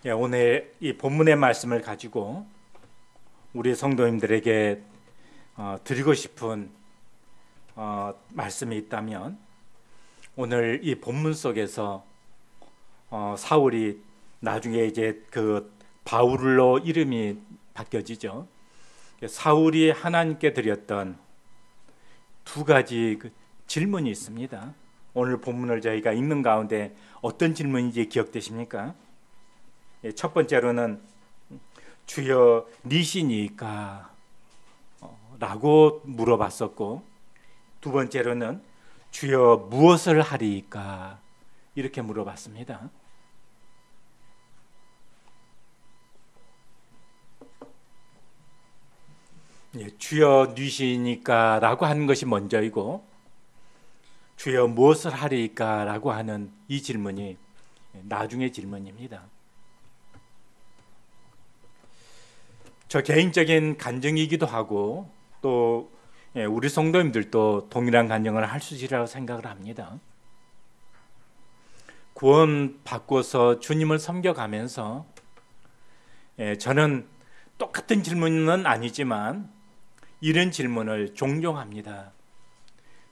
오늘 이 본문의 말씀을 가지고 우리 성도님들에게 드리고 싶은 말씀이 있다면, 오늘 이 본문 속에서 사울이 나중에 이제 그 바울로 이름이 바뀌어지죠. 사울이 하나님께 드렸던 두 가지 질문이 있습니다. 오늘 본문을 저희가 읽는 가운데 어떤 질문인지 기억되십니까? 첫 번째로는 주여 니시니까 라고 물어봤었고, 두 번째로는 주여 무엇을 하리이까 이렇게 물어봤습니다. 주여 니시니까 라고 하는 것이 먼저이고, 주여 무엇을 하리이까 라고 하는 이 질문이 나중의 질문입니다. 저 개인적인 간증이기도 하고, 또 우리 성도님들도 동일한 간증을 할 수 있으리라고 생각을 합니다. 구원 받고서 주님을 섬겨가면서 저는 똑같은 질문은 아니지만 이런 질문을 종종 합니다.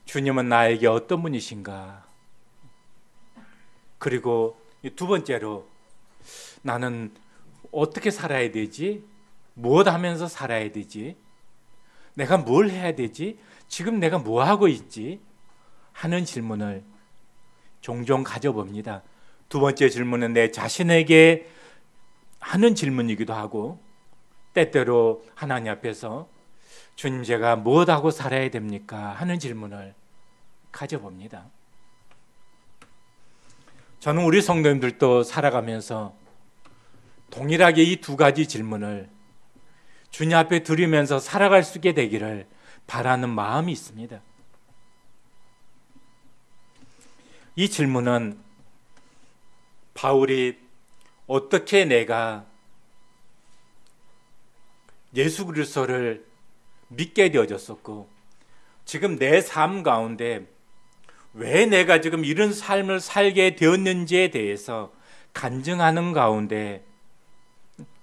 주님은 나에게 어떤 분이신가? 그리고 두 번째로, 나는 어떻게 살아야 되지? 무엇 하면서 살아야 되지? 내가 뭘 해야 되지? 지금 내가 뭐 하고 있지? 하는 질문을 종종 가져봅니다. 두 번째 질문은 내 자신에게 하는 질문이기도 하고, 때때로 하나님 앞에서 주님, 제가 무엇 하고 살아야 됩니까? 하는 질문을 가져봅니다. 저는 우리 성도님들도 살아가면서 동일하게 이 두 가지 질문을 주님 앞에 드리면서 살아갈 수 있게 되기를 바라는 마음이 있습니다. 이 질문은 바울이 어떻게 내가 예수 그리스도를 믿게 되어졌었고, 지금 내 삶 가운데 왜 내가 지금 이런 삶을 살게 되었는지에 대해서 간증하는 가운데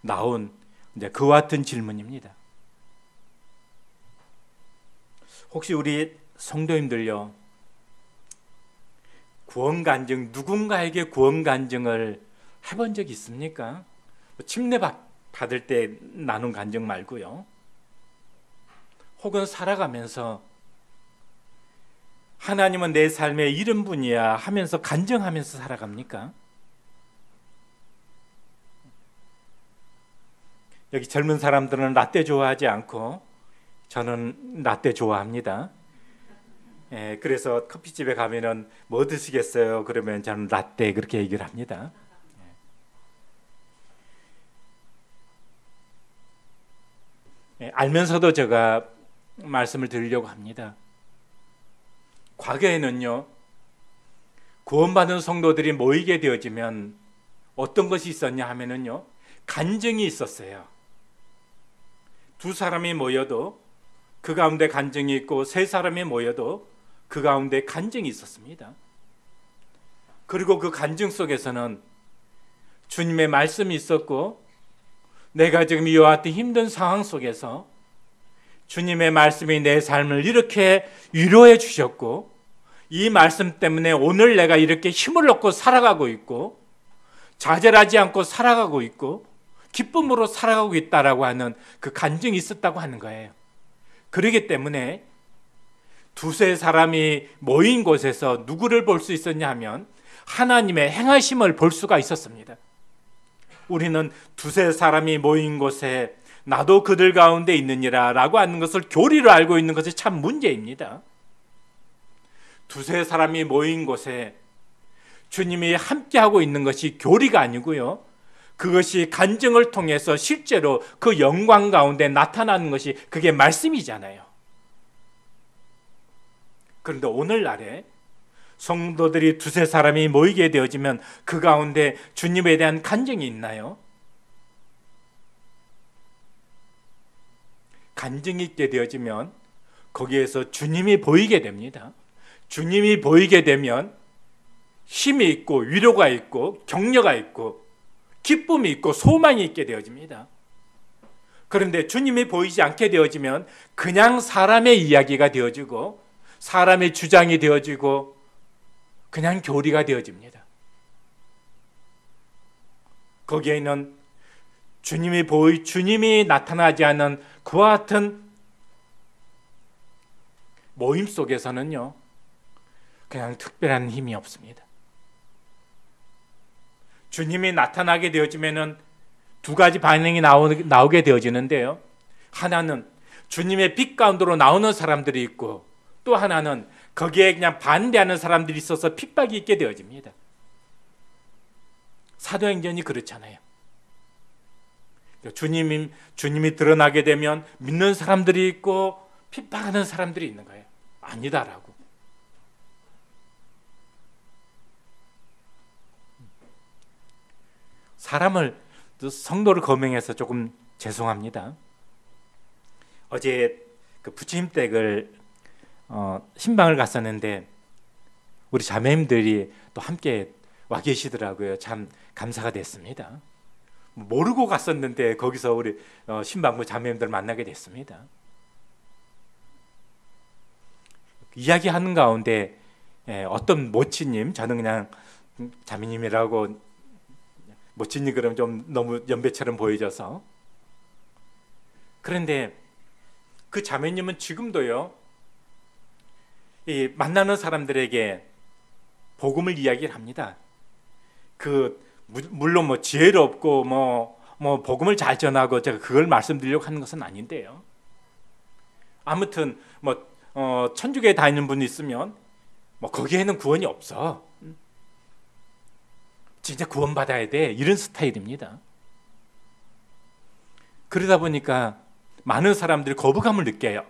나온 그와 같은 질문입니다. 혹시 우리 성도님들요, 구원 간증, 누군가에게 구원 간증을 해본 적 있습니까? 침례 받을 때 나눈 간증 말고요. 혹은 살아가면서 하나님은 내 삶의 이런 분이야 하면서 간증하면서 살아갑니까? 여기 젊은 사람들은 라떼 좋아하지 않고 저는 라떼 좋아합니다. 그래서 커피집에 가면은 뭐 드시겠어요? 그러면 저는 라떼 그렇게 얘기를 합니다. 알면서도 제가 말씀을 드리려고 합니다. 과거에는요, 구원받은 성도들이 모이게 되어지면 어떤 것이 있었냐 하면은요, 간증이 있었어요. 두 사람이 모여도 그 가운데 간증이 있고, 세 사람이 모여도 그 가운데 간증이 있었습니다. 그리고 그 간증 속에서는 주님의 말씀이 있었고, 내가 지금 이와 같은 힘든 상황 속에서 주님의 말씀이 내 삶을 이렇게 위로해 주셨고, 이 말씀 때문에 오늘 내가 이렇게 힘을 얻고 살아가고 있고, 좌절하지 않고 살아가고 있고, 기쁨으로 살아가고 있다라고 하는 그 간증이 있었다고 하는 거예요. 그렇기 때문에 두세 사람이 모인 곳에서 누구를 볼 수 있었냐 하면 하나님의 행하심을 볼 수가 있었습니다. 우리는 두세 사람이 모인 곳에 나도 그들 가운데 있느니라 라고 하는 것을 교리로 알고 있는 것이 참 문제입니다. 두세 사람이 모인 곳에 주님이 함께하고 있는 것이 교리가 아니고요, 그것이 간증을 통해서 실제로 그 영광 가운데 나타나는 것이 그게 말씀이잖아요. 그런데 오늘날에 성도들이 두세 사람이 모이게 되어지면 그 가운데 주님에 대한 간증이 있나요? 간증이 있게 되어지면 거기에서 주님이 보이게 됩니다. 주님이 보이게 되면 힘이 있고 위로가 있고 격려가 있고 기쁨이 있고 소망이 있게 되어집니다. 그런데 주님이 보이지 않게 되어지면 그냥 사람의 이야기가 되어지고 사람의 주장이 되어지고 그냥 교리가 되어집니다. 거기에는 주님이 나타나지 않은 그와 같은 모임 속에서는요, 그냥 특별한 힘이 없습니다. 주님이 나타나게 되어지면은 두 가지 반응이 나오게 되어지는데요. 하나는 주님의 빛 가운데로 나오는 사람들이 있고, 또 하나는 거기에 그냥 반대하는 사람들이 있어서 핍박이 있게 되어집니다. 사도행전이 그렇잖아요. 주님이 드러나게 되면 믿는 사람들이 있고 핍박하는 사람들이 있는 거예요. 아니다라고. 성도를 거명해서 조금 죄송합니다. 어제 그 부침댁을 신방을 갔었는데 우리 자매님들이 또 함께 와 계시더라고요. 참 감사가 됐습니다. 모르고 갔었는데 거기서 우리 신방부 자매님들 만나게 됐습니다. 이야기하는 가운데 어떤 모치님, 저는 그냥 자매님이라고, 모치님 그러면 좀 너무 연배처럼 보여져서, 그런데 그 자매님은 지금도요, 이 만나는 사람들에게 복음을 이야기를 합니다. 물론 뭐 지혜롭고 뭐 복음을 잘 전하고 제가 그걸 말씀드리려고 하는 것은 아닌데요. 아무튼 천주교에 다니는 분이 있으면 거기에는 구원이 없어. 진짜 구원받아야 돼. 이런 스타일입니다. 그러다 보니까 많은 사람들이 거부감을 느껴요.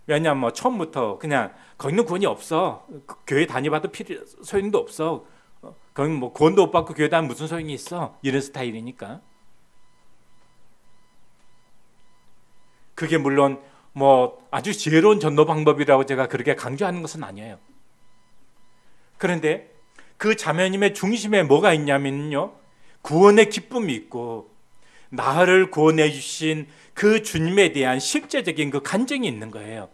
왜냐하면 처음부터 그냥 거기는 구원이 없어. 교회 다녀봐도 소용도 없어. 거기 구원도 못 받고 교회 다니면 무슨 소용이 있어. 이런 스타일이니까. 그게 물론 아주 지혜로운 전도 방법이라고 제가 그렇게 강조하는 것은 아니에요. 그런데 그 자매님의 중심에 뭐가 있냐면요, 구원의 기쁨이 있고 나를 구원해 주신 그 주님에 대한 실제적인 그 간증이 있는 거예요.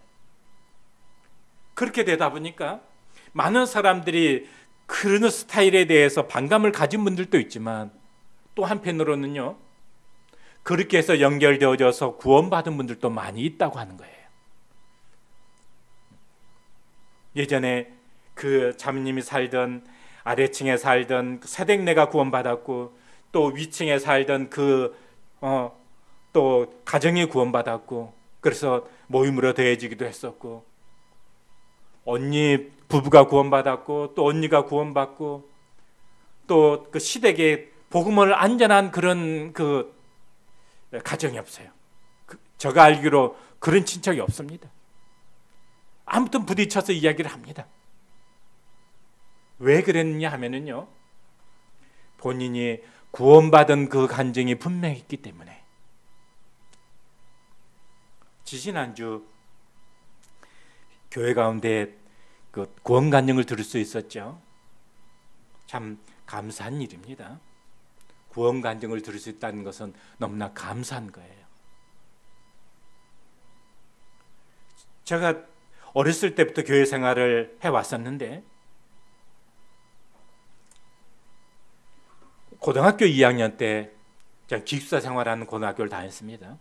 그렇게 되다 보니까 많은 사람들이 그런 스타일에 대해서 반감을 가진 분들도 있지만, 또 한편으로는요, 그렇게 해서 연결되어져서 구원받은 분들도 많이 있다고 하는 거예요. 예전에 그 자매님이 살던 아래층에 살던 세댁네가 구원받았고, 또 위층에 살던 또 가정이 구원받았고, 그래서 모임으로 더해지기도 했었고, 언니 부부가 구원받았고, 또 언니가 구원받고, 또 그 시댁에 복음을 안전한 그런 그 가정이 없어요. 제가 알기로 그런 친척이 없습니다. 아무튼 부딪혀서 이야기를 합니다. 왜 그랬느냐 하면은요, 본인이 구원받은 그 간증이 분명히 있기 때문에. 지지난주 교회 가운데 그 구원 간증을 들을 수 있었죠. 참 감사한 일입니다. 구원 간증을 들을 수 있다는 것은 너무나 감사한 거예요. 제가 어렸을 때부터 교회 생활을 해왔었는데, 고등학교 2학년 때 제가 기숙사 생활하는 고등학교를 다녔습니다.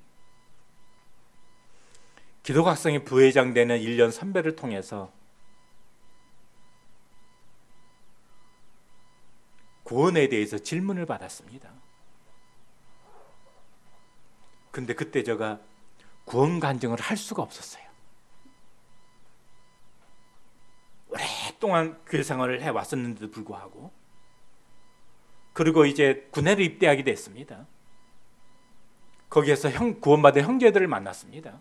기독학생회 부회장 되는 1년 선배를 통해서 구원에 대해서 질문을 받았습니다. 근데 그때 제가 구원 간증을 할 수가 없었어요. 오랫동안 교회 생활을 해왔었는데도 불구하고. 그리고 이제 군대를 입대하게 됐습니다. 거기에서 구원받은 형제들을 만났습니다.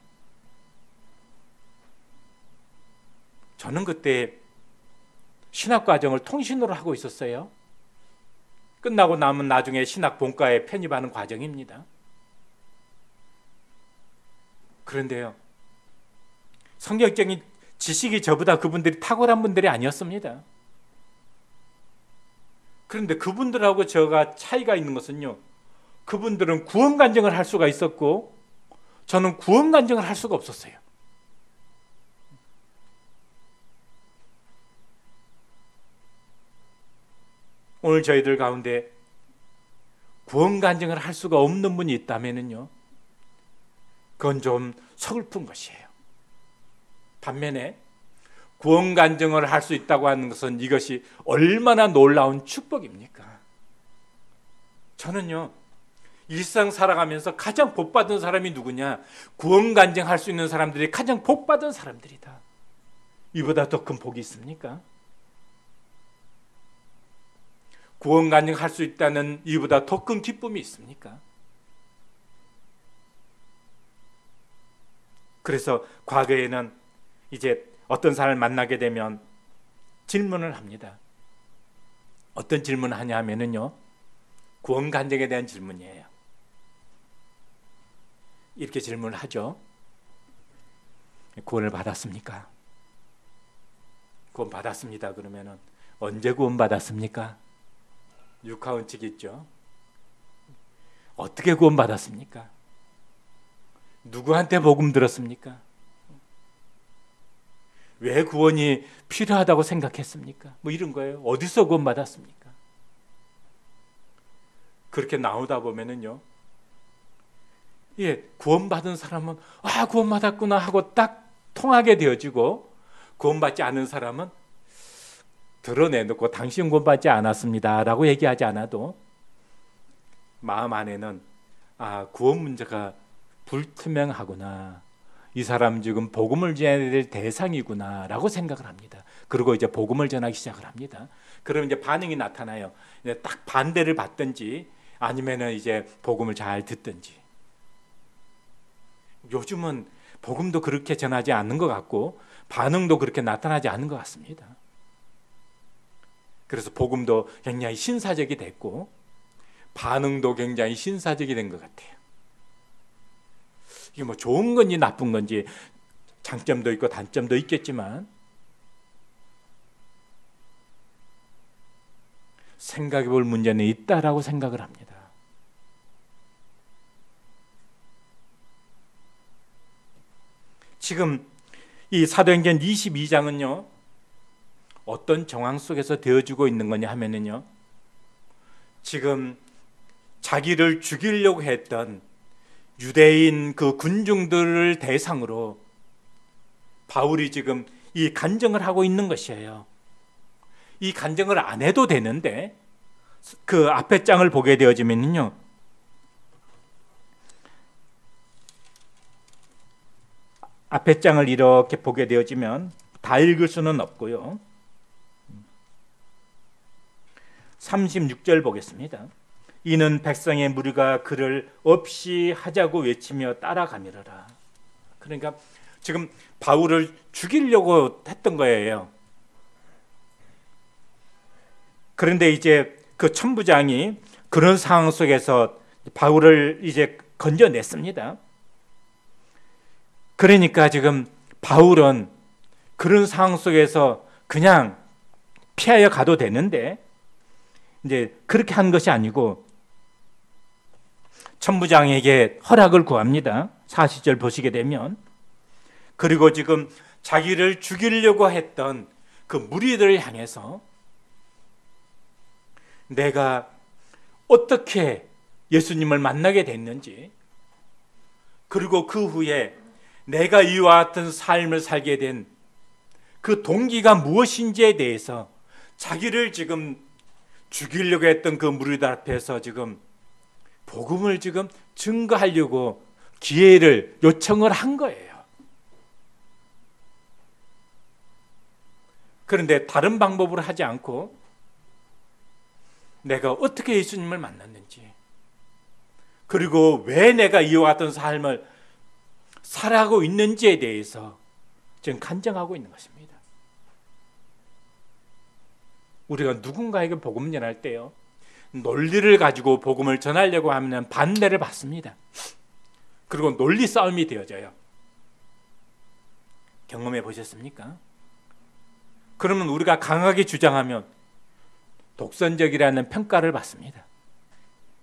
저는 그때 신학과정을 통신으로 하고 있었어요. 끝나고 나면 나중에 신학 본과에 편입하는 과정입니다. 그런데요, 성경적인 지식이 저보다 그분들이 탁월한 분들이 아니었습니다. 그런데 그분들하고 제가 차이가 있는 것은요, 그분들은 구원 간증을 할 수가 있었고 저는 구원 간증을 할 수가 없었어요. 오늘 저희들 가운데 구원 간증을 할 수가 없는 분이 있다면요, 그건 좀 서글픈 것이에요. 반면에 구원 간증을 할 수 있다고 하는 것은 이것이 얼마나 놀라운 축복입니까? 저는요, 일상 살아가면서 가장 복받은 사람이 누구냐? 구원 간증할 수 있는 사람들이 가장 복받은 사람들이다. 이보다 더 큰 복이 있습니까? 구원 간증할 수 있다는 이보다 더 큰 기쁨이 있습니까? 그래서 과거에는 이제 어떤 사람을 만나게 되면 질문을 합니다. 어떤 질문을 하냐 하면은요, 구원 간증에 대한 질문이에요. 이렇게 질문을 하죠. 구원을 받았습니까? 구원 받았습니다. 그러면은 언제 구원 받았습니까? 육하원칙이 있죠. 어떻게 구원 받았습니까? 누구한테 복음 들었습니까? 왜 구원이 필요하다고 생각했습니까? 뭐 이런 거예요. 어디서 구원 받았습니까? 그렇게 나오다 보면은요, 예, 구원받은 사람은 구원받았구나 하고 딱 통하게 되어지고, 구원받지 않은 사람은 드러내놓고 당신 구원받지 않았습니다 라고 얘기하지 않아도 마음 안에는 구원 문제가 불투명하구나, 이 사람 지금 복음을 전해야 될 대상이구나 라고 생각을 합니다. 그리고 이제 복음을 전하기 시작을 합니다. 그러면 이제 반응이 나타나요. 이제 딱 반대를 받든지 아니면은 이제 복음을 잘 듣든지. 요즘은 복음도 그렇게 전하지 않는 것 같고 반응도 그렇게 나타나지 않는 것 같습니다. 그래서 복음도 굉장히 신사적이 됐고 반응도 굉장히 신사적이 된 것 같아요. 이게 뭐 좋은 건지 나쁜 건지 장점도 있고 단점도 있겠지만 생각해 볼 문제는 있다라고 생각을 합니다. 지금 이 사도행전 22장은요, 어떤 정황 속에서 되어지고 있는 거냐 하면은요, 지금 자기를 죽이려고 했던 유대인 그 군중들을 대상으로 바울이 지금 이 간증을 하고 있는 것이에요. 이 간증을 안 해도 되는데 그 앞에 장을 보게 되어지면요, 앞에 장을 이렇게 보게 되어지면 다 읽을 수는 없고요. 36절 보겠습니다. 이는 백성의 무리가 그를 없이 하자고 외치며 따라가미르라. 그러니까 지금 바울을 죽이려고 했던 거예요. 그런데 이제 그 천부장이 그런 상황 속에서 바울을 이제 건져냈습니다. 그러니까 지금 바울은 그런 상황 속에서 그냥 피하여 가도 되는데 이제 그렇게 한 것이 아니고 천부장에게 허락을 구합니다. 40절 보시게 되면, 그리고 지금 자기를 죽이려고 했던 그 무리들을 향해서 내가 어떻게 예수님을 만나게 됐는지, 그리고 그 후에 내가 이와 같은 삶을 살게 된 그 동기가 무엇인지에 대해서 자기를 지금 죽이려고 했던 그 무리들 앞에서 지금 복음을 지금 증거하려고 기회를 요청을 한 거예요. 그런데 다른 방법으로 하지 않고 내가 어떻게 예수님을 만났는지, 그리고 왜 내가 이와 같은 삶을 살아가고 있는지에 대해서 지금 간증하고 있는 것입니다. 우리가 누군가에게 복음 전할 때요, 논리를 가지고 복음을 전하려고 하면 반대를 받습니다. 그리고 논리 싸움이 되어져요. 경험해 보셨습니까? 그러면 우리가 강하게 주장하면 독선적이라는 평가를 받습니다.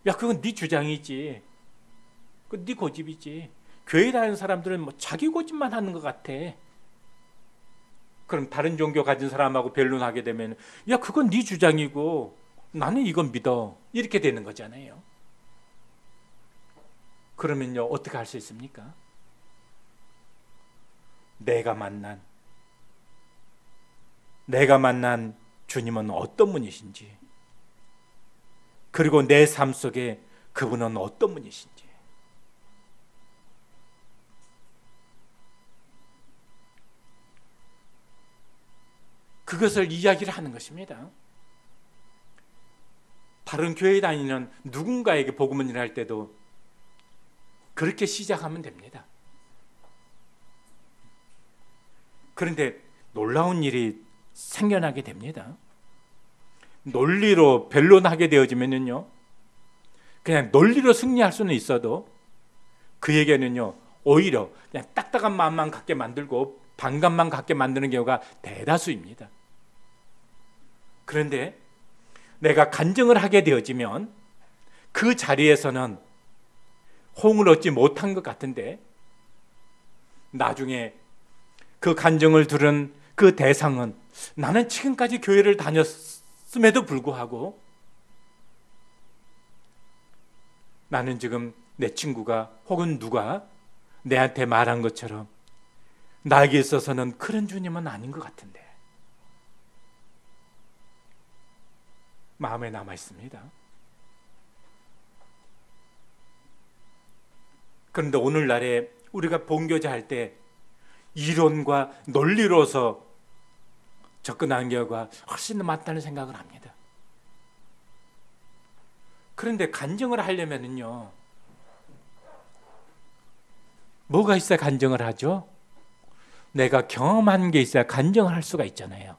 야, 그건 네 주장이지. 그건 네 고집이지. 교회 다니는 사람들은 뭐 자기 고집만 하는 것 같아. 그럼 다른 종교 가진 사람하고 변론하게 되면 야, 그건 네 주장이고 나는 이건 믿어. 이렇게 되는 거잖아요. 그러면요, 어떻게 할 수 있습니까? 내가 만난 주님은 어떤 분이신지, 그리고 내 삶 속에 그분은 어떤 분이신지, 그것을 이야기를 하는 것입니다. 다른 교회 다니는 누군가에게 복음을 할 때도 그렇게 시작하면 됩니다. 그런데 놀라운 일이 생겨나게 됩니다. 논리로 변론하게 되어지면요, 그냥 논리로 승리할 수는 있어도 그에게는요, 오히려 그냥 딱딱한 마음만 갖게 만들고 반감만 갖게 만드는 경우가 대다수입니다. 그런데 내가 간증을 하게 되어지면 그 자리에서는 호응을 얻지 못한 것 같은데 나중에 그 간증을 들은 그 대상은 나는 지금까지 교회를 다녔음에도 불구하고 나는 지금 내 친구가 혹은 누가 내한테 말한 것처럼 나에게 있어서는 그런 주님은 아닌 것 같은데 마음에 남아 있습니다. 그런데 오늘날에 우리가 본교제 할 때 이론과 논리로서 접근하는 경우가 훨씬 더 많다는 생각을 합니다. 그런데 간증을 하려면요, 뭐가 있어야 간증을 하죠? 내가 경험한 게 있어야 간증을 할 수가 있잖아요.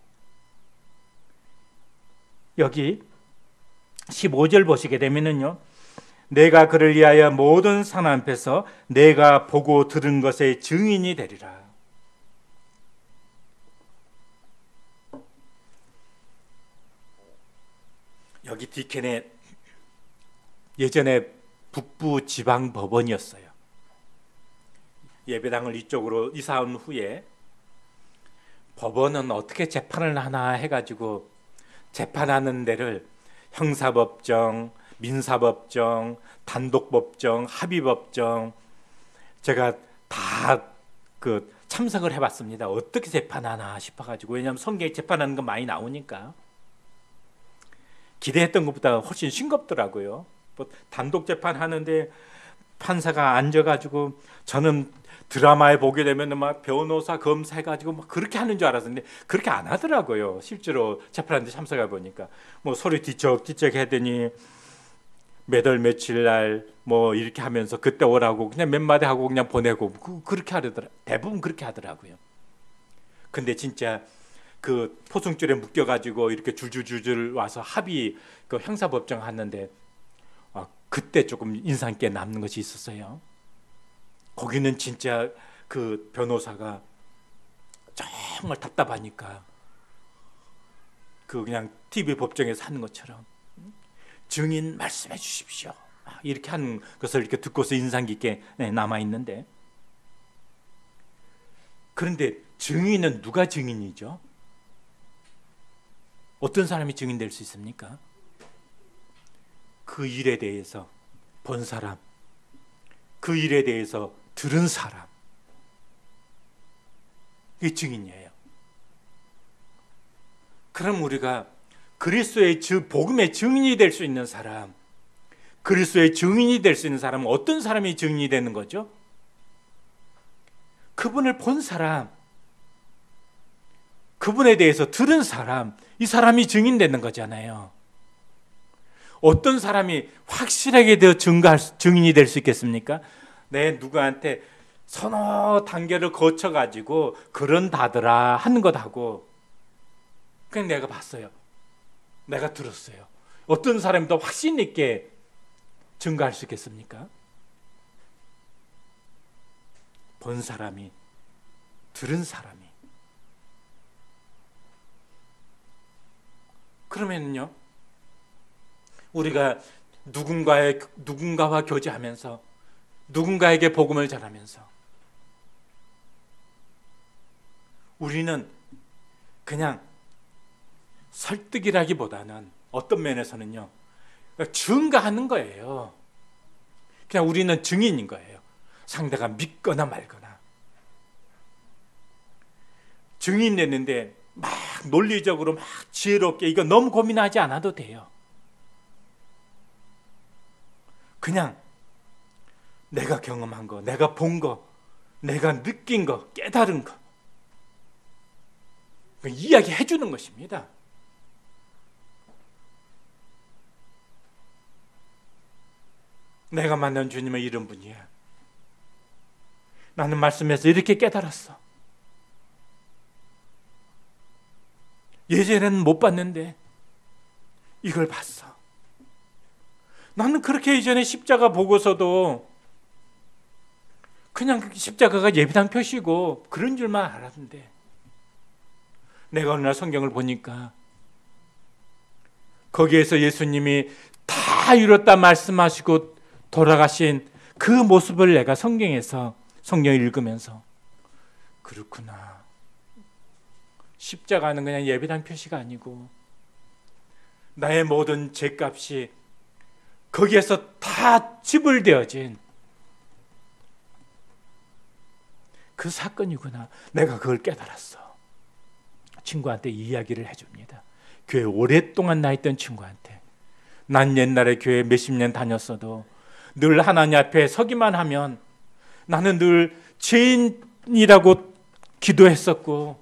여기 15절 보시게 되면요, 내가 그를 위하여 모든 사람 앞에서 내가 보고 들은 것의 증인이 되리라. 여기 디켄의 예전에 북부 지방 법원이었어요. 예배당을 이쪽으로 이사한 후에 법원은 어떻게 재판을 하나 해가지고 재판하는 데를 형사법정, 민사법정, 단독법정, 합의법정 제가 다 참석을 해봤습니다. 어떻게 재판하나 싶어가지고. 왜냐하면 성경에 재판하는 거 많이 나오니까 기대했던 것보다 훨씬 싱겁더라고요. 뭐 단독 재판하는데 판사가 앉아가지고 저는 드라마에 보게 되면 막 변호사, 검사 해가지고 막 그렇게 하는 줄 알았는데 그렇게 안 하더라고요. 실제로 재판하는데 참석해 보니까 뭐 소리 뒤척뒤척 하더니 몇 월 며칠 날 뭐 이렇게 하면서 그때 오라고 그냥 몇 마디 하고 그냥 보내고 그렇게 하더라. 대부분 그렇게 하더라고요. 근데 진짜 그 포승줄에 묶여가지고 이렇게 줄줄줄줄 와서 합의 그 형사법정 하는데 그때 조금 인상 깊게 남는 것이 있었어요. 거기는 진짜 그 변호사가 정말 답답하니까 그냥 TV 법정에서 하는 것처럼 증인 말씀해 주십시오. 이렇게 하는 것을 이렇게 듣고서 인상 깊게 남아 있는데, 그런데 증인은 누가 증인이죠? 어떤 사람이 증인될 수 있습니까? 그 일에 대해서 본 사람, 그 일에 대해서 들은 사람, 이게 증인이에요. 그럼 우리가 그리스도의 복음의 증인이 될 수 있는 사람, 그리스도의 증인이 될 수 있는 사람은 어떤 사람이 증인이 되는 거죠? 그분을 본 사람, 그분에 대해서 들은 사람, 이 사람이 증인되는 거잖아요. 어떤 사람이 확실하게 증인이 될 수 있겠습니까? 내 누구한테 서너 단계를 거쳐가지고 그런다더라 하는 것하고 그냥 내가 봤어요. 내가 들었어요. 어떤 사람이 더 확신 있게 증거할 수 있겠습니까? 본 사람이, 들은 사람이. 그러면요, 우리가 누군가와 교제하면서 누군가에게 복음을 전하면서 우리는 그냥 설득이라기보다는 어떤 면에서는요, 증거하는 거예요. 그냥 우리는 증인인 거예요. 상대가 믿거나 말거나. 증인 내는데 막 논리적으로 막 지혜롭게 이거 너무 고민하지 않아도 돼요. 그냥 내가 경험한 거, 내가 본 거, 내가 느낀 거, 깨달은 거 이야기해 주는 것입니다. 내가 만난 주님은 이런 분이야. 나는 말씀에서 이렇게 깨달았어. 예전에는 못 봤는데 이걸 봤어. 나는 그렇게 이전에 십자가 보고서도 그냥 십자가가 예비당 표시고 그런 줄만 알았는데 내가 어느 날 성경을 보니까 거기에서 예수님이 다 이뤘다 말씀하시고 돌아가신 그 모습을 내가 성경을 읽으면서 그렇구나. 십자가는 그냥 예배당 표시가 아니고 나의 모든 죄값이 거기에서 다 지불되어진 그 사건이구나. 내가 그걸 깨달았어. 친구한테 이야기를 해줍니다. 교회 오랫동안 나 있던 친구한테. 난 옛날에 교회 몇십 년 다녔어도 늘 하나님 앞에 서기만 하면 나는 늘 죄인이라고 기도했었고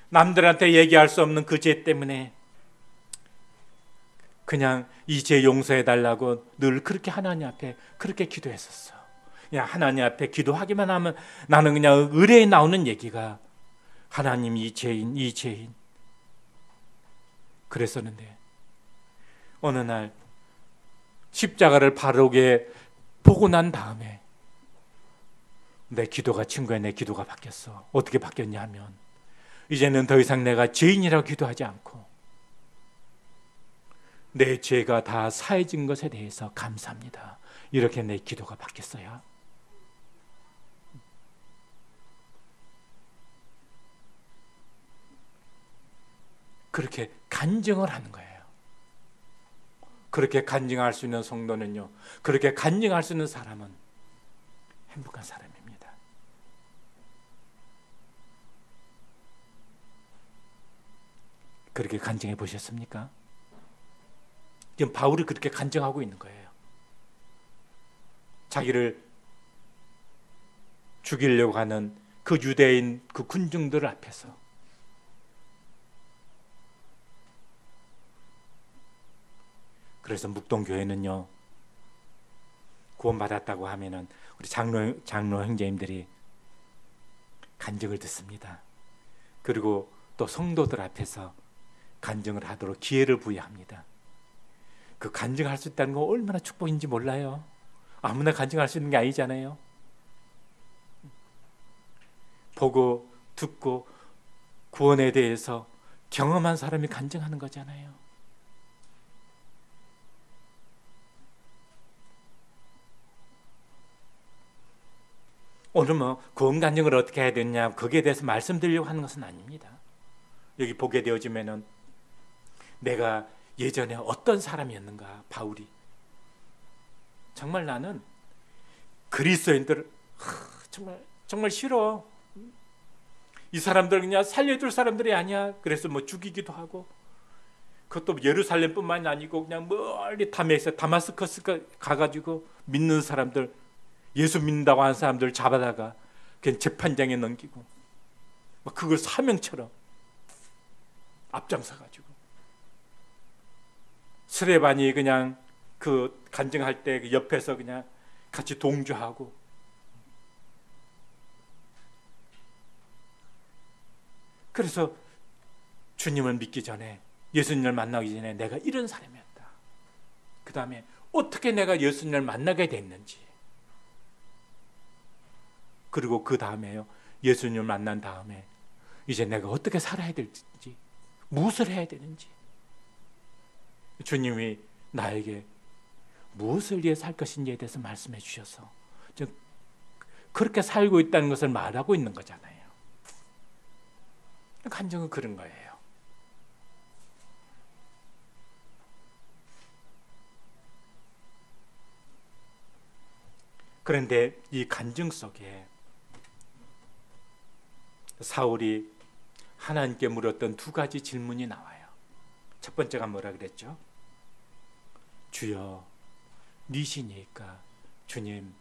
남들한테 얘기할 수 없는 그 죄 때문에 그냥 이 죄 용서해 달라고 늘 그렇게 하나님 앞에 그렇게 기도했었어. 그냥 하나님 앞에 기도하기만 하면 나는 그냥 의뢰에 나오는 얘기가 하나님 이 죄인 그랬었는데 어느 날 십자가를 바르게 보고 난 다음에 내 기도가 바뀌었어. 어떻게 바뀌었냐 하면 이제는 더 이상 내가 죄인이라고 기도하지 않고 내 죄가 다 사해진 것에 대해서 감사합니다. 이렇게 내 기도가 바뀌었어요. 그렇게 간증을 하는 거예요. 그렇게 간증할 수 있는 성도는요, 그렇게 간증할 수 있는 사람은 행복한 사람입니다. 그렇게 간증해 보셨습니까? 지금 바울이 그렇게 간증하고 있는 거예요. 자기를 죽이려고 하는 그 유대인 그 군중들 앞에서 그래서 묵동교회는요, 구원받았다고 하면은 우리 장로 형제님들이 간증을 듣습니다. 그리고 또 성도들 앞에서 간증을 하도록 기회를 부여합니다. 그 간증할 수 있다는 거 얼마나 축복인지 몰라요. 아무나 간증할 수 있는 게 아니잖아요. 보고 듣고 구원에 대해서 경험한 사람이 간증하는 거잖아요. 오늘 구원 간증을 어떻게 해야 되냐 거기에 대해서 말씀드리려고 하는 것은 아닙니다. 여기 보게 되어지면은 내가 예전에 어떤 사람이었는가. 바울이 정말 나는 그리스도인들 정말 싫어. 이 사람들 그냥 살려줄 사람들이 아니야. 그래서 죽이기도 하고, 그것도 예루살렘뿐만이 아니고 그냥 멀리 다마스커스 가가지고 믿는 사람들, 예수 믿는다고 하는 사람들 잡아다가 그냥 재판장에 넘기고 그걸 사명처럼 앞장서가지고 스레반이 그냥 그 간증할 때 옆에서 그냥 같이 동조하고, 그래서 주님을 믿기 전에, 예수님을 만나기 전에 내가 이런 사람이었다. 그 다음에 어떻게 내가 예수님을 만나게 됐는지, 그리고 그 다음에요, 예수님을 만난 다음에 이제 내가 어떻게 살아야 될지, 무엇을 해야 되는지, 주님이 나에게 무엇을 위해 살 것인지에 대해서 말씀해 주셔서 그렇게 살고 있다는 것을 말하고 있는 거잖아요. 간증은 그런 거예요. 그런데 이 간증 속에 사울이 하나님께 물었던 두 가지 질문이 나와요. 첫 번째가 뭐라 그랬죠? 주여, 니시니까 주님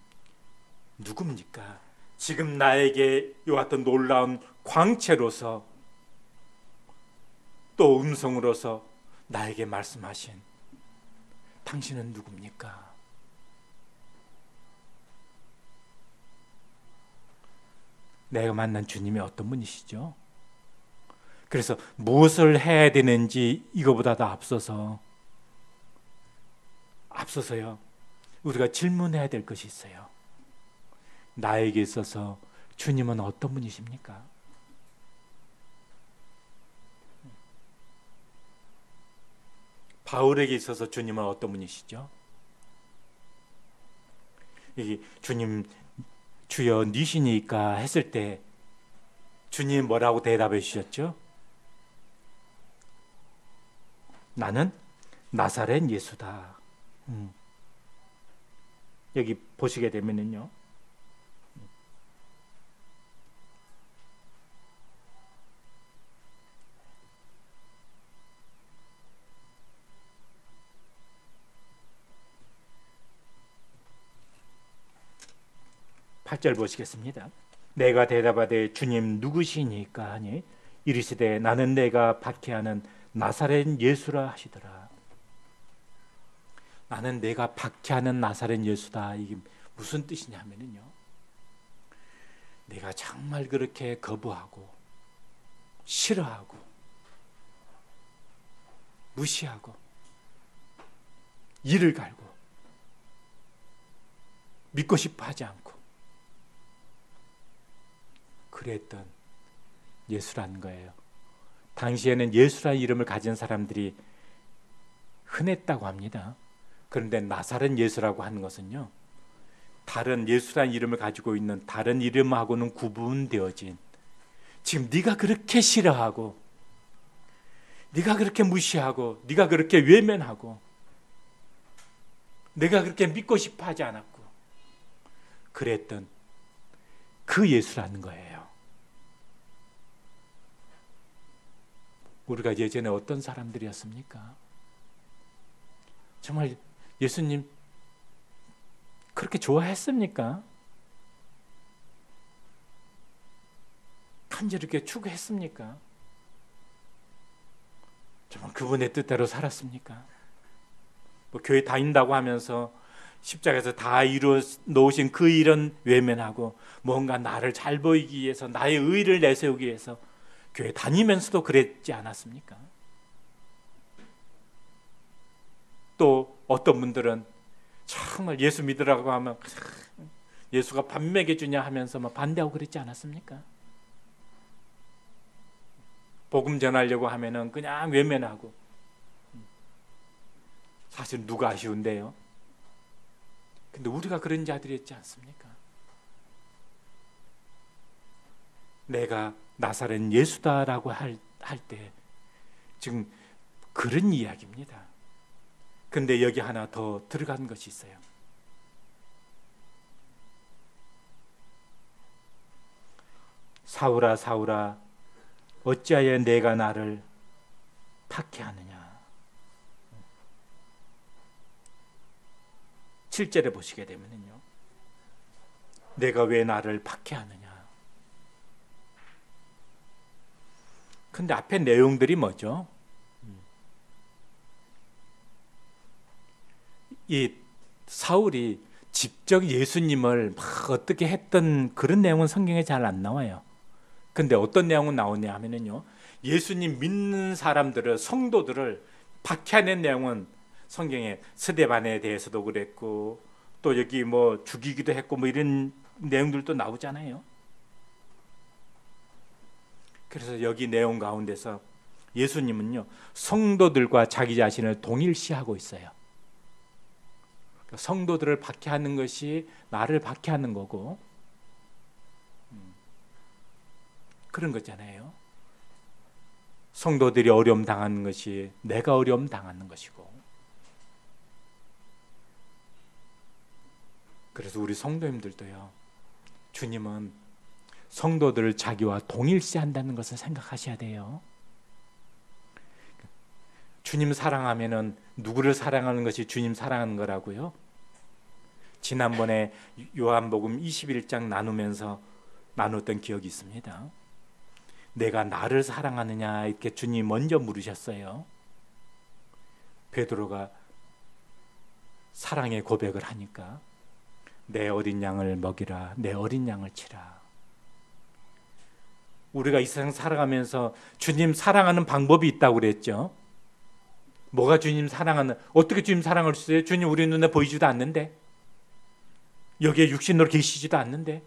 누굽니까? 지금 나에게 이와 같은 놀라운 광채로서 또 음성으로서 나에게 말씀하신 당신은 누굽니까? 내가 만난 주님이 어떤 분이시죠? 그래서 무엇을 해야 되는지 이거보다 더 앞서서요. 우리가 질문해야 될 것이 있어요. 나에게 있어서 주님은 어떤 분이십니까? 바울에게 있어서 주님은 어떤 분이시죠? 여기 주님 주여 니시니까 했을 때 주님 뭐라고 대답해 주셨죠? 나는 나사렛 예수다. 여기 보시게 되면은요. 팔절 보시겠습니다. 내가 대답하되 주님 누구시니까 하니 이르시되 나는 내가 박해하는 나사렛 예수라 하시더라. 나는 내가 박해하는 나사렛 예수다. 이게 무슨 뜻이냐면요. 내가 정말 그렇게 거부하고 싫어하고 무시하고 이를 갈고 믿고 싶어 하지 않고 그랬던 예수라는 거예요. 당시에는 예수라는 이름을 가진 사람들이 흔했다고 합니다. 그런데 나사렛 예수라고 하는 것은요, 다른 예수라는 이름을 가지고 있는 다른 이름하고는 구분되어진, 지금 네가 그렇게 싫어하고 네가 그렇게 무시하고 네가 그렇게 외면하고 내가 그렇게 믿고 싶어 하지 않았고 그랬던 그 예수라는 거예요. 우리가 예전에 어떤 사람들이었습니까? 정말 예수님 그렇게 좋아했습니까? 간절히 이렇게 추구했습니까? 정말 그분의 뜻대로 살았습니까? 뭐 교회 다닌다고 하면서 십자가에서 다 이루어 놓으신 그 일은 외면하고 뭔가 나를 잘 보이기 위해서 나의 의의를 내세우기 위해서 교회 다니면서도 그랬지 않았습니까? 또 어떤 분들은 정말 예수 믿으라고 하면 예수가 밥 먹여주냐 하면서 막 반대하고 그랬지 않았습니까? 복음 전하려고 하면은 그냥 외면하고. 사실 누가 아쉬운데요? 근데 우리가 그런 자들이었지 않습니까? 내가 나사렛 예수다라고 할 때 지금 그런 이야기입니다. 근데 여기 하나 더 들어간 것이 있어요. 사울아 사울아 어찌하여 내가 나를 박해하느냐. 7절에 보시게 되면요, 내가 왜 나를 박해하느냐. 근데 앞에 내용들이 뭐죠? 이 사울이 직접 예수님을 막 어떻게 했던 그런 내용은 성경에 잘 안 나와요. 근데 어떤 내용은 나오냐 하면요, 예수님 믿는 사람들을, 성도들을 박해하는 내용은 성경에 스데반에 대해서도 그랬고 또 여기 뭐 죽이기도 했고 뭐 이런 내용들도 나오잖아요. 그래서 여기 내용 가운데서 예수님은요, 성도들과 자기 자신을 동일시하고 있어요. 성도들을 박해하는 것이 나를 박해하는 거고, 그런 거잖아요. 성도들이 어려움 당하는 것이 내가 어려움 당하는 것이고. 그래서 우리 성도님들도요, 주님은 성도들을 자기와 동일시한다는 것을 생각하셔야 돼요. 주님 사랑하면은 누구를 사랑하는 것이 주님 사랑하는 거라고요? 지난번에 요한복음 21장 나누면서 나눴던 기억이 있습니다. 내가 나를 사랑하느냐 이렇게 주님 먼저 물으셨어요. 베드로가 사랑의 고백을 하니까 내 어린 양을 먹이라, 내 어린 양을 치라. 우리가 이 세상 살아가면서 주님 사랑하는 방법이 있다고 그랬죠. 뭐가 주님 사랑하는, 어떻게 주님 사랑할 수 있어요? 주님 우리 눈에 보이지도 않는데, 여기에 육신으로 계시지도 않는데,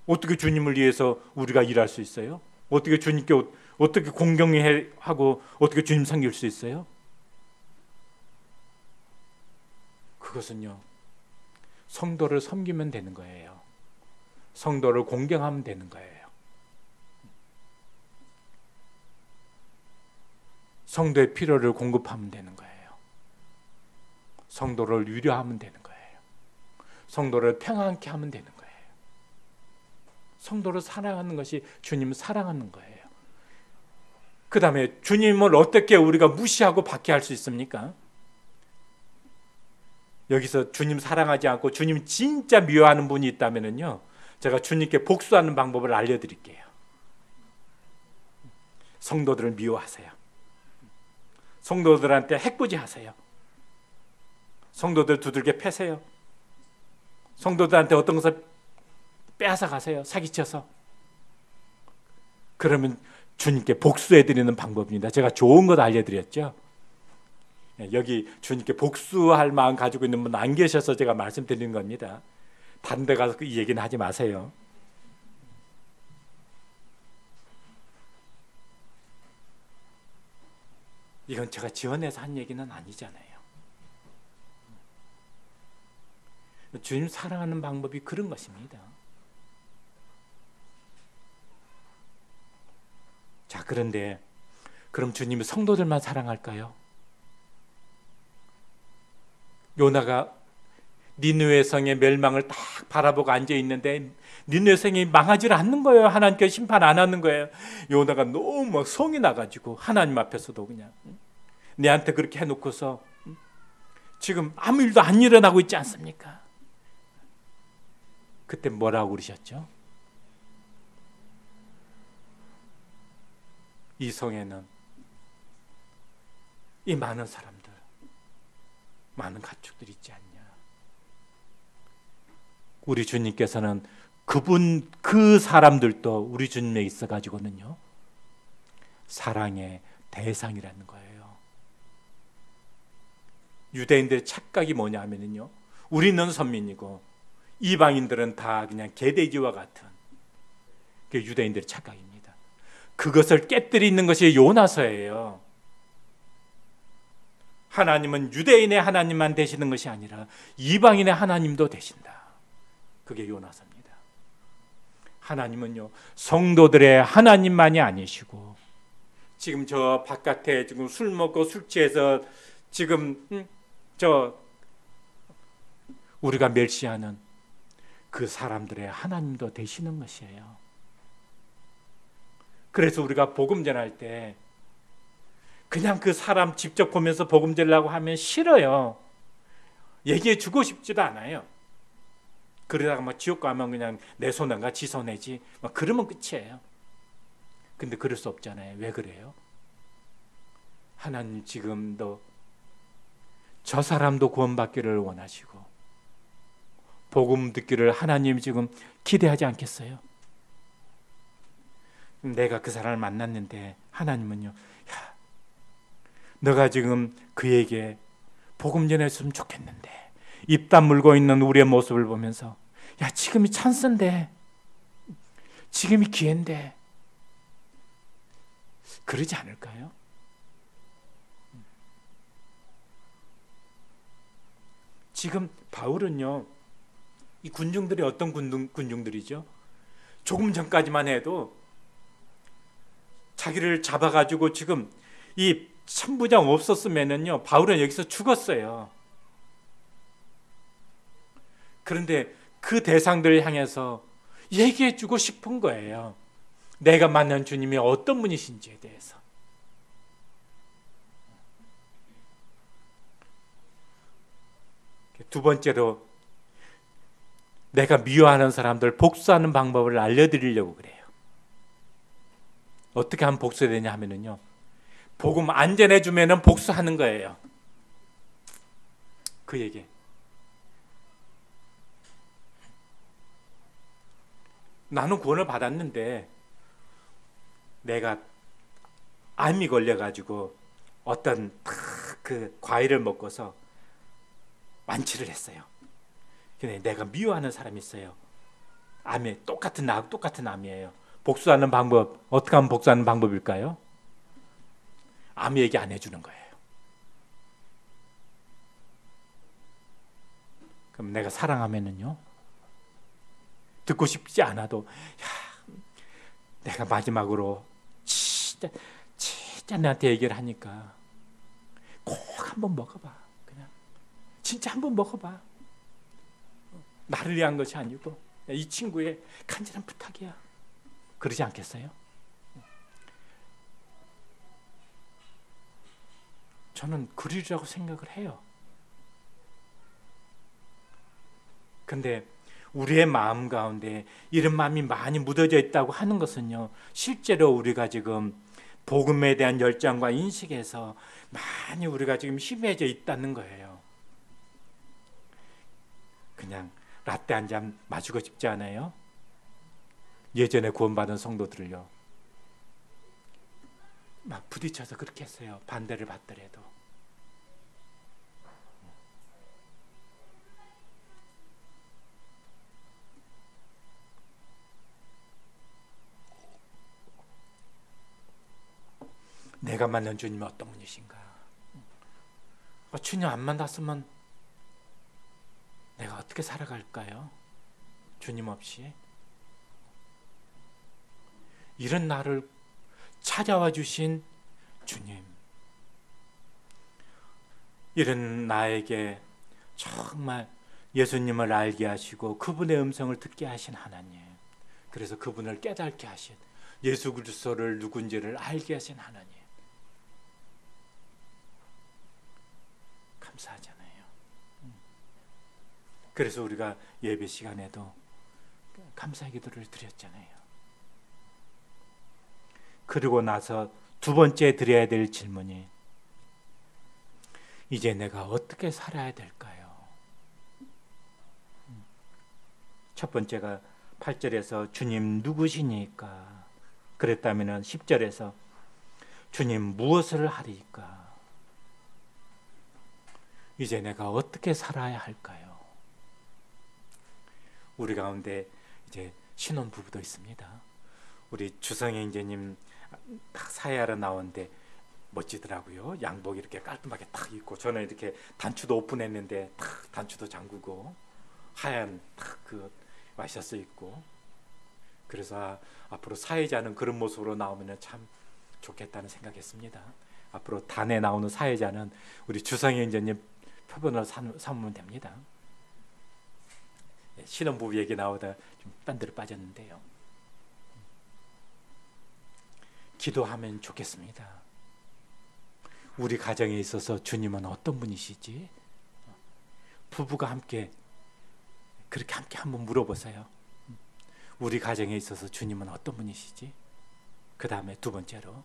어떻게 주님을 위해서 우리가 일할 수 있어요? 어떻게 주님께 어떻게 공경하고 어떻게 주님 섬길 수 있어요? 그것은요, 성도를 섬기면 되는 거예요. 성도를 공경하면 되는 거예요. 성도의 필요를 공급하면 되는 거예요. 성도를 위로하면 되는 거예요. 성도를 평안케 하면 되는 거예요. 성도를 사랑하는 것이 주님을 사랑하는 거예요. 그 다음에 주님을 어떻게 우리가 무시하고 박해할 수 있습니까? 여기서 주님 사랑하지 않고 주님 진짜 미워하는 분이 있다면요, 제가 주님께 복수하는 방법을 알려드릴게요. 성도들을 미워하세요. 성도들한테 해코지하세요. 성도들 두들겨 패세요. 성도들한테 어떤 것을 빼앗아 가세요. 사기쳐서. 그러면 주님께 복수해드리는 방법입니다. 제가 좋은 것 알려드렸죠. 여기 주님께 복수할 마음 가지고 있는 분 안 계셔서 제가 말씀드리는 겁니다. 다른 데 가서 이 얘기는 하지 마세요. 이건 제가 지어내서 한 얘기는 아니잖아요. 주님 사랑하는 방법이 그런 것입니다. 자, 그런데 그럼 주님이 성도들만 사랑할까요? 요나가 니느웨 성의 멸망을 딱 바라보고 앉아 있는데 니느웨 성이 망하지 않는 거예요. 하나님께서 심판 안 하는 거예요. 요나가 너무 막 성이 나가지고 하나님 앞에서도 그냥 내한테 그렇게 해놓고서 지금 아무 일도 안 일어나고 있지 않습니까? 그때 뭐라고 그러셨죠? 이 성에는 이 많은 사람들, 많은 가축들이 있지 않냐. 우리 주님께서는 그 사람들도 우리 주님에 있어 가지고는요, 사랑의 대상이라는 거예요. 유대인들의 착각이 뭐냐 하면요, 우리는 선민이고 이방인들은 다 그냥 개돼지와 같은, 그게 유대인들의 착각입니다. 그것을 깨뜨리는 것이 요나서예요. 하나님은 유대인의 하나님만 되시는 것이 아니라 이방인의 하나님도 되신다. 그게 요나서입니다. 하나님은요, 성도들의 하나님만이 아니시고, 지금 저 바깥에 지금 술 먹고 술 취해서 지금 우리가 멸시하는 그 사람들의 하나님도 되시는 것이에요. 그래서 우리가 복음 전할 때 그냥 그 사람 직접 보면서 복음 전하려고 하면 싫어요. 얘기해 주고 싶지도 않아요. 그러다가 막 지옥 가면 그냥 내 손해가 지 손해지, 막 그러면 끝이에요. 근데 그럴 수 없잖아요. 왜 그래요? 하나님 지금도 저 사람도 구원받기를 원하시고 복음 듣기를 하나님 지금 기대하지 않겠어요? 내가 그 사람을 만났는데 하나님은요, 야, 너가 지금 그에게 복음 전했으면 좋겠는데, 입 다물고 있는 우리의 모습을 보면서, 야, 지금이 찬스인데, 지금이 기회인데, 그러지 않을까요? 지금 바울은요, 이 군중들이 어떤 군중들이죠? 조금 전까지만 해도 자기를 잡아가지고 지금 이 천부장 없었으면은요, 바울은 여기서 죽었어요. 그런데 그 대상들을 향해서 얘기해주고 싶은 거예요. 내가 만난 주님이 어떤 분이신지에 대해서. 두 번째로 내가 미워하는 사람들 복수하는 방법을 알려드리려고 그래요. 어떻게 하면 복수해야 되냐 하면은요, 복음 안 전해주면은 복수하는 거예요. 그 얘기. 나는 구원을 받았는데 내가 암이 걸려가지고 어떤 그 과일을 먹고서 완치를 했어요. 근데 내가 미워하는 사람이 있어요. 암에 나하고 똑같은 암이에요. 복수하는 방법, 어떻게 하면 복수하는 방법일까요? 암 얘기 안 해주는 거예요. 그럼 내가 사랑하면은요, 듣고 싶지 않아도, 야, 내가 마지막으로 진짜 너한테 얘기를 하니까 꼭 한번 먹어봐. 그냥 진짜 한번 먹어봐. 나를 위한 것이 아니고 이 친구의 간절한 부탁이야. 그러지 않겠어요? 저는 그리라고 생각을 해요. 근데 우리의 마음 가운데 이런 마음이 많이 묻어져 있다고 하는 것은요, 실제로 우리가 지금 복음에 대한 열정과 인식에서 많이 우리가 지금 희미해져 있다는 거예요. 그냥 라떼 한 잔 마시고 싶지 않아요? 예전에 구원받은 성도들을요, 막 부딪혀서 그렇게 했어요. 반대를 받더라도. 내가 만난 주님이 어떤 분이신가? 주님 안 만났으면 내가 어떻게 살아갈까요? 주님 없이. 이런 나를 찾아와 주신 주님, 이런 나에게 정말 예수님을 알게 하시고 그분의 음성을 듣게 하신 하나님, 그래서 그분을 깨닫게 하신, 예수 그리스도를 누군지를 알게 하신 하나님, 감사하잖아요. 그래서 우리가 예배 시간에도 감사 기도를 드렸잖아요. 그리고 나서 두 번째 드려야 될 질문이, 이제 내가 어떻게 살아야 될까요? 첫 번째가 8절에서 주님 누구시니까 그랬다면 10절에서 주님 무엇을 하리까? 이제 내가 어떻게 살아야 할까요? 우리 가운데 이제 신혼 부부도 있습니다. 우리 주성혜 형제님 사회하러 나오는데 멋지더라고요. 양복 이렇게 깔끔하게 딱 입고, 저는 이렇게 단추도 오픈했는데 탁 단추도 잠그고 하얀 탁그 와이셔츠 입고, 그래서 앞으로 사회자는 그런 모습으로 나오면 참 좋겠다는 생각했습니다. 앞으로 단에 나오는 사회자는 우리 주성혜 형제님 표본으로 삼으면 됩니다. 신혼부부 얘기 나오다 좀 딴 데로 빠졌는데요. 기도하면 좋겠습니다. 우리 가정에 있어서 주님은 어떤 분이시지? 부부가 함께 그렇게 함께 한번 물어보세요. 우리 가정에 있어서 주님은 어떤 분이시지? 그 다음에 두 번째로,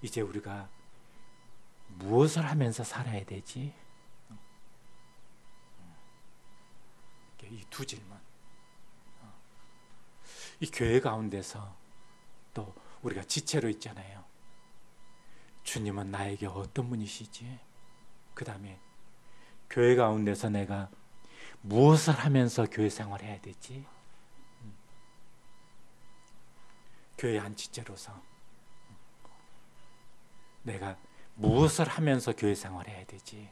이제 우리가 무엇을 하면서 살아야 되지? 이 두 질문. 이 교회 가운데서 또 우리가 지체로 있잖아요. 주님은 나에게 어떤 분이시지? 그 다음에 교회 가운데서 내가 무엇을 하면서 교회 생활해야 되지? 교회 한 지체로서 내가 무엇을 하면서 교회 생활을 해야 되지?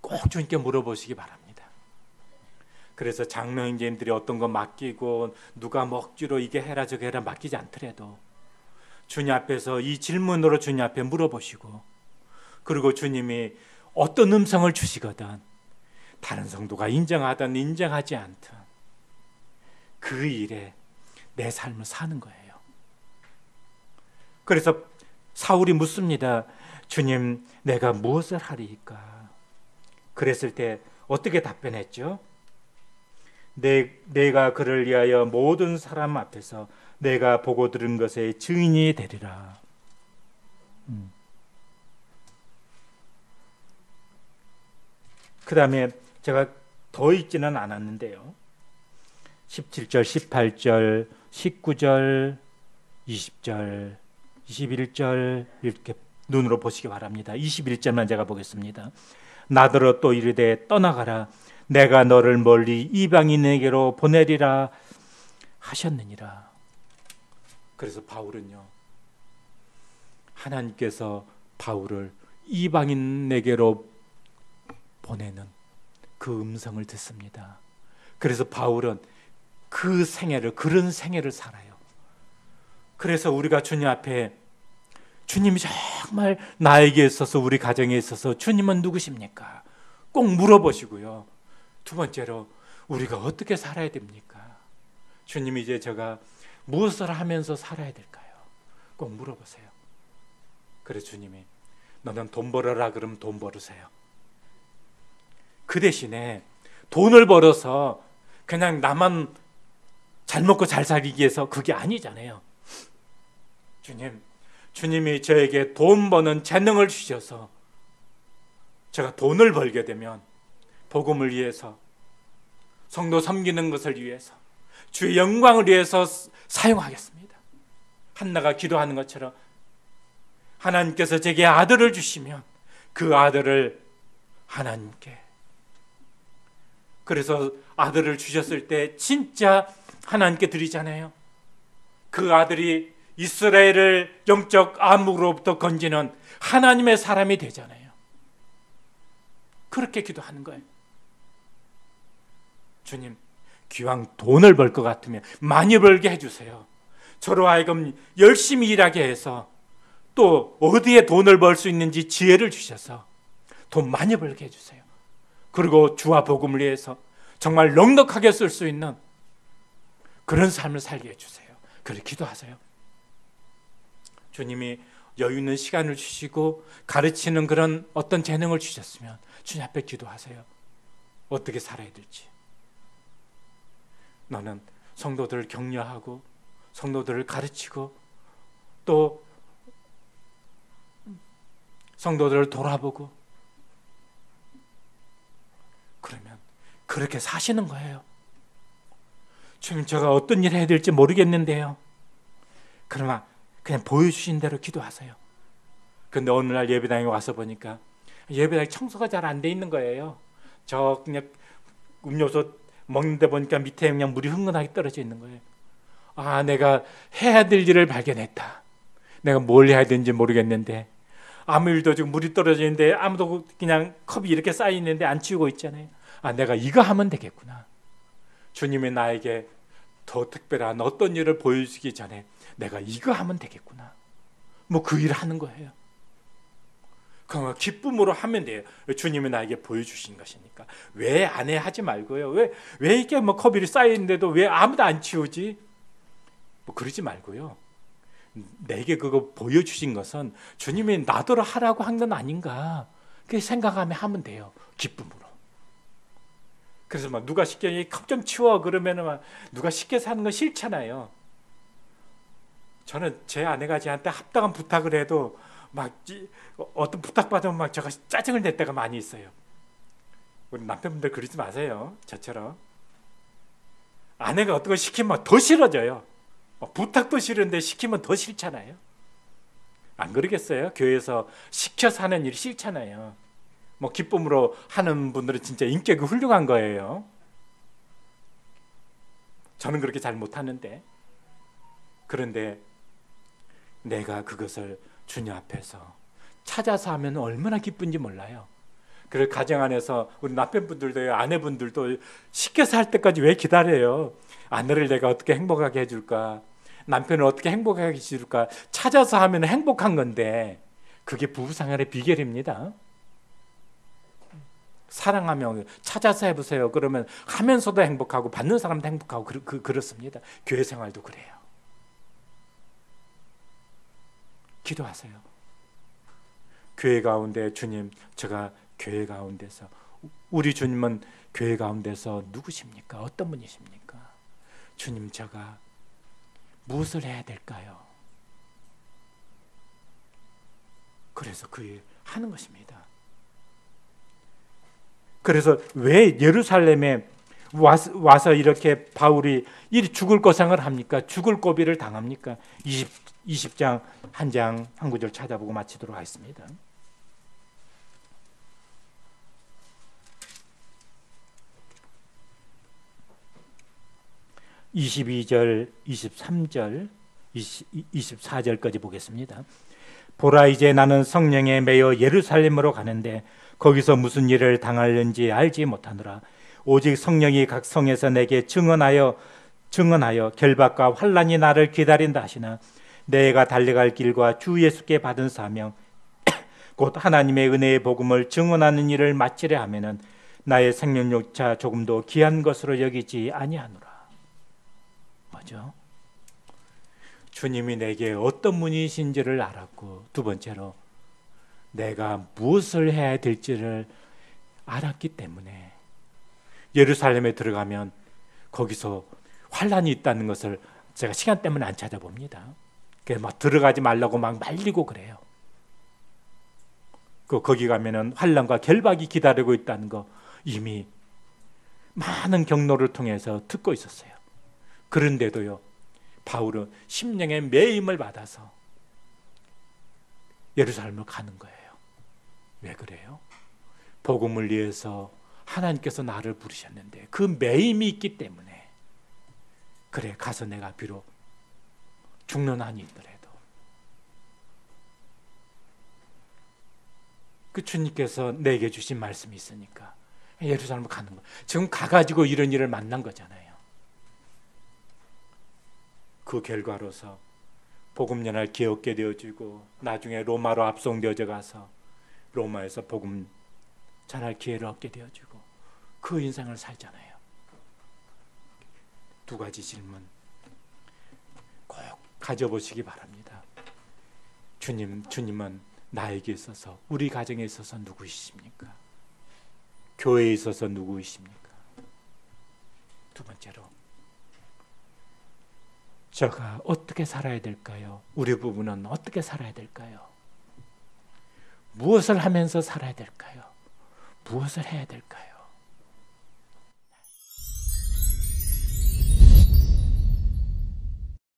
꼭 주님께 물어보시기 바랍니다. 그래서 장로 형제님들이 어떤 거 맡기고 누가 먹지로 이게 해라 저게 해라 맡기지 않더라도 주님 앞에서 이 질문으로 주님 앞에 물어보시고, 그리고 주님이 어떤 음성을 주시거든 다른 성도가 인정하든 인정하지 않든 그 일에 내 삶을 사는 거예요. 그래서 사울이 묻습니다. 주님, 내가 무엇을 하리이까? 그랬을 때 어떻게 답변했죠? 내가 그를 위하여 모든 사람 앞에서 내가 보고 들은 것의 증인이 되리라. 그 다음에 제가 더 읽지는 않았는데요. 17절, 18절, 19절, 20절, 21절 이렇게 눈으로 보시기 바랍니다. 21절만 제가 보겠습니다. 나더러 또 이르되 떠나가라. 내가 너를 멀리 이방인에게로 보내리라 하셨느니라. 그래서 바울은요, 하나님께서 바울을 이방인에게로 보내는 그 음성을 듣습니다. 그래서 바울은 그 생애를, 그런 생애를 살아요. 그래서 우리가 주님 앞에, 주님이 정말 나에게 있어서, 우리 가정에 있어서 주님은 누구십니까? 꼭 물어보시고요. 두 번째로 우리가 어떻게 살아야 됩니까? 주님이 이제 제가 무엇을 하면서 살아야 될까요? 꼭 물어보세요. 그래서 주님이 너는 돈 벌어라 그러면 돈 벌으세요. 그 대신에 돈을 벌어서 그냥 나만 잘 먹고 잘 살기 위해서, 그게 아니잖아요. 주님이 저에게 돈 버는 재능을 주셔서 제가 돈을 벌게 되면 복음을 위해서, 성도 섬기는 것을 위해서, 주의 영광을 위해서 사용하겠습니다. 한나가 기도하는 것처럼 하나님께서 제게 아들을 주시면 그 아들을 하나님께, 그래서 아들을 주셨을 때 진짜 하나님께 드리잖아요. 그 아들이 이스라엘을 영적 암흑으로부터 건지는 하나님의 사람이 되잖아요. 그렇게 기도하는 거예요. 주님, 기왕 돈을 벌 것 같으면 많이 벌게 해주세요. 저로 하여금 열심히 일하게 해서 또 어디에 돈을 벌 수 있는지 지혜를 주셔서 돈 많이 벌게 해주세요. 그리고 주와 복음을 위해서 정말 넉넉하게 쓸 수 있는 그런 삶을 살게 해주세요. 그렇게 기도하세요. 주님이 여유 있는 시간을 주시고 가르치는 그런 어떤 재능을 주셨으면 주님 앞에 기도하세요. 어떻게 살아야 될지. 너는 성도들을 격려하고 성도들을 가르치고 또 성도들을 돌아보고, 그러면 그렇게 사시는 거예요. 주님, 제가 어떤 일을 해야 될지 모르겠는데요. 그러나 그냥 보여주신 대로 기도하세요. 근데 어느 날 예배당에 와서 보니까 예배당에 청소가 잘 안 돼 있는 거예요. 저 그냥 음료수 먹는데 보니까 밑에 그냥 물이 흥건하게 떨어져 있는 거예요. 아, 내가 해야 될 일을 발견했다. 내가 뭘 해야 되는지 모르겠는데 아무 일도 지금 물이 떨어져 있는데 아무도 그냥 컵이 이렇게 쌓여 있는데 안 치우고 있잖아요. 아, 내가 이거 하면 되겠구나. 주님이 나에게 더 특별한 어떤 일을 보여주기 전에 내가 이거 하면 되겠구나. 뭐 그 일을 하는 거예요. 그럼 기쁨으로 하면 돼요. 주님이 나에게 보여주신 것이니까. 왜 안 해 하지 말고요. 왜 이렇게 뭐 컵이 쌓여 있는데도 왜 아무도 안 치우지? 뭐 그러지 말고요. 내게 그거 보여주신 것은 주님이 나더러 하라고 한 건 아닌가, 그렇게 생각하면 하면 돼요. 기쁨으로. 그래서 막 누가 시켜 컵 좀 치워 그러면은 막 누가 시켜 사는 거 싫잖아요. 저는 제 아내가 저한테 합당한 부탁을 해도 막 어떤 부탁받으면 막 제가 짜증을 낼 때가 많이 있어요. 우리 남편분들 그러지 마세요. 저처럼. 아내가 어떤 걸 시키면 더 싫어져요. 부탁도 싫은데 시키면 더 싫잖아요. 안 그러겠어요? 교회에서 시켜서 하는 일이 싫잖아요. 뭐 기쁨으로 하는 분들은 진짜 인격이 훌륭한 거예요. 저는 그렇게 잘 못하는데. 그런데 내가 그것을 주님 앞에서 찾아서 하면 얼마나 기쁜지 몰라요. 그래서 가정 안에서 우리 남편분들도 아내분들도 시켜서 할 때까지 왜 기다려요? 아내를 내가 어떻게 행복하게 해줄까? 남편을 어떻게 행복하게 해줄까? 찾아서 하면 행복한 건데 그게 부부생활의 비결입니다. 사랑하며 찾아서 해보세요. 그러면 하면서도 행복하고 받는 사람도 행복하고 그렇습니다. 교회 생활도 그래요. 기도하세요. 교회 가운데 주님, 제가 교회 가운데서, 우리 주님은 교회 가운데서 누구십니까? 어떤 분이십니까? 주님, 제가 무엇을 해야 될까요? 그래서 그 일 하는 것입니다. 그래서 왜 예루살렘에 와서 이렇게 바울이 죽을 고생을 합니까? 죽을 고비를 당합니까? 20장 한 구절 찾아보고 마치도록 하겠습니다. 22절, 23절, 24절까지 보겠습니다. 보라, 이제 나는 성령에 매여 예루살렘으로 가는데 거기서 무슨 일을 당하는지 알지 못하노라. 오직 성령이 각 성에서 내게 증언하여 결박과 환난이 나를 기다린다 하시나 내가 달려갈 길과 주 예수께 받은 사명 곧 하나님의 은혜의 복음을 증언하는 일을 마치려 하면은 나의 생명력차 조금도 귀한 것으로 여기지 아니하노라. 뭐죠? 주님이 내게 어떤 분이신지를 알았고, 두 번째로 내가 무엇을 해야 될지를 알았기 때문에 예루살렘에 들어가면 거기서 환난이 있다는 것을 제가 시간 때문에 안 찾아봅니다. 그래서 막 들어가지 말라고 막 말리고 그래요. 거기 가면은 환난과 결박이 기다리고 있다는 거 이미 많은 경로를 통해서 듣고 있었어요. 그런데도요, 바울은 심령의 매임을 받아서 예루살렘을 가는 거예요. 왜 그래요? 복음을 위해서 하나님께서 나를 부르셨는데 그 매임이 있기 때문에, 그래, 가서 내가 비록 죽는 한이 있더라도 그 주님께서 내게 주신 말씀이 있으니까 예루살렘을 가는 거예요. 지금 가가지고 이런 일을 만난 거잖아요. 그 결과로서 복음 전할 기회 얻게 되어지고, 나중에 로마로 압송되어져 가서 로마에서 복음 전할 기회를 얻게 되어지고 그 인생을 살잖아요. 두 가지 질문 꼭 가져보시기 바랍니다. 주님은 나에게 있어서, 우리 가정에 있어서 누구이십니까? 교회에 있어서 누구이십니까? 두 번째로, 제가 어떻게 살아야 될까요? 우리 부부는 어떻게 살아야 될까요? 무엇을 하면서 살아야 될까요? 무엇을 해야 될까요?